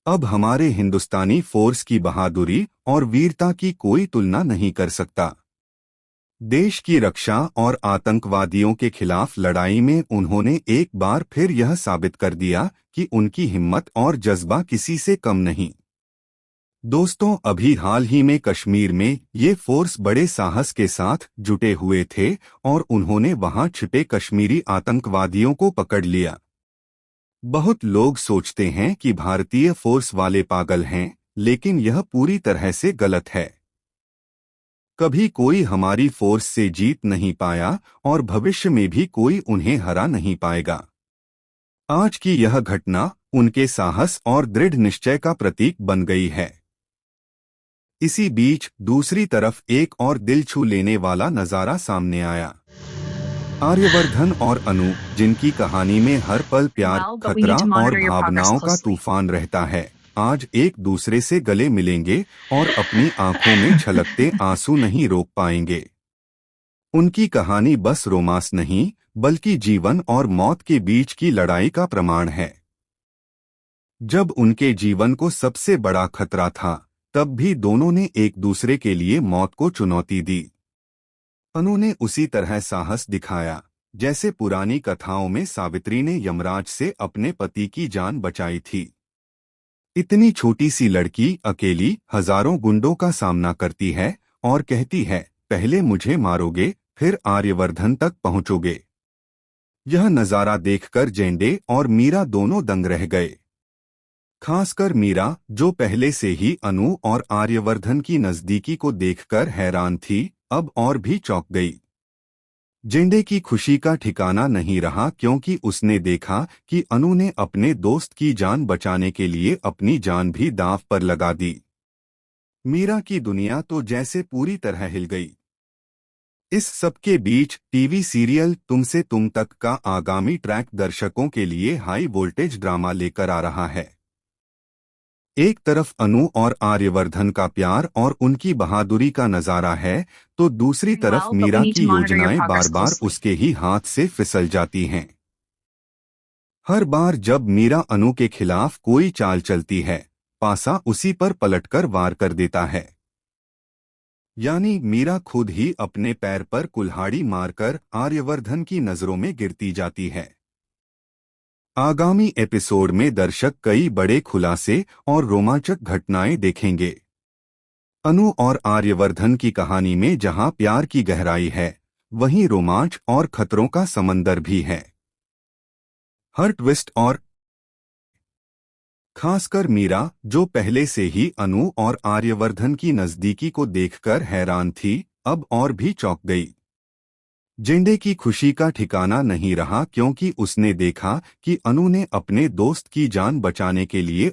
अब हमारे हिंदुस्तानी फोर्स की बहादुरी और वीरता की कोई तुलना नहीं कर सकता। देश की रक्षा और आतंकवादियों के खिलाफ लड़ाई में उन्होंने एक बार फिर यह साबित कर दिया कि उनकी हिम्मत और जज्बा किसी से कम नहीं। दोस्तों, अभी हाल ही में कश्मीर में ये फोर्स बड़े साहस के साथ जुटे हुए थे और उन्होंने वहां छिपे कश्मीरी आतंकवादियों को पकड़ लिया। बहुत लोग सोचते हैं कि भारतीय फोर्स वाले पागल हैं, लेकिन यह पूरी तरह से गलत है। कभी कोई हमारी फोर्स से जीत नहीं पाया और भविष्य में भी कोई उन्हें हरा नहीं पाएगा। आज की यह घटना उनके साहस और दृढ़ निश्चय का प्रतीक बन गई है। इसी बीच दूसरी तरफ एक और दिल छू लेने वाला नजारा सामने आया। आर्यवर्धन और अनु, जिनकी कहानी में हर पल प्यार, Well, but we खतरा need to और monitor your progress भावनाओं का closely. तूफान रहता है, आज एक दूसरे से गले मिलेंगे और अपनी आंखों में छलकते आंसू नहीं रोक पाएंगे। उनकी कहानी बस रोमांस नहीं, बल्कि जीवन और मौत के बीच की लड़ाई का प्रमाण है। जब उनके जीवन को सबसे बड़ा खतरा था, तब भी दोनों ने एक दूसरे के लिए मौत को चुनौती दी। अनु ने उसी तरह साहस दिखाया, जैसे पुरानी कथाओं में सावित्री ने यमराज से अपने पति की जान बचाई थी। इतनी छोटी सी लड़की अकेली हजारों गुंडों का सामना करती है और कहती है, पहले मुझे मारोगे, फिर आर्यवर्धन तक पहुंचोगे। यह नजारा देखकर जेंडे और मीरा दोनों दंग रह गए। खासकर मीरा, जो पहले से ही अनु और आर्यवर्धन की नजदीकी को देखकर हैरान थी, अब और भी चौंक गई। जेंडे की खुशी का ठिकाना नहीं रहा, क्योंकि उसने देखा कि अनु ने अपने दोस्त की जान बचाने के लिए अपनी जान भी दांव पर लगा दी। मीरा की दुनिया तो जैसे पूरी तरह हिल गई। इस सब के बीच टीवी सीरियल तुमसे तुम तक का आगामी ट्रैक दर्शकों के लिए हाई वोल्टेज ड्रामा लेकर आ रहा है। एक तरफ अनु और आर्यवर्धन का प्यार और उनकी बहादुरी का नजारा है, तो दूसरी तरफ Well, but we Meera need की to monitor your योजनाएं progress बार बार closely. उसके ही हाथ से फिसल जाती हैं। हर बार जब मीरा अनु के खिलाफ कोई चाल चलती है, पासा उसी पर पलटकर वार कर देता है। यानी मीरा खुद ही अपने पैर पर कुल्हाड़ी मारकर आर्यवर्धन की नजरों में गिरती जाती है। आगामी एपिसोड में दर्शक कई बड़े खुलासे और रोमांचक घटनाएं देखेंगे। अनु और आर्यवर्धन की कहानी में जहां प्यार की गहराई है, वहीं रोमांच और खतरों का समंदर भी है। हर ट्विस्ट और खासकर मीरा, जो पहले से ही अनु और आर्यवर्धन की नजदीकी को देखकर हैरान थी, अब और भी चौंक गई। जेंडे की खुशी का ठिकाना नहीं रहा, क्योंकि उसने देखा कि अनु ने अपने दोस्त की जान बचाने के लिए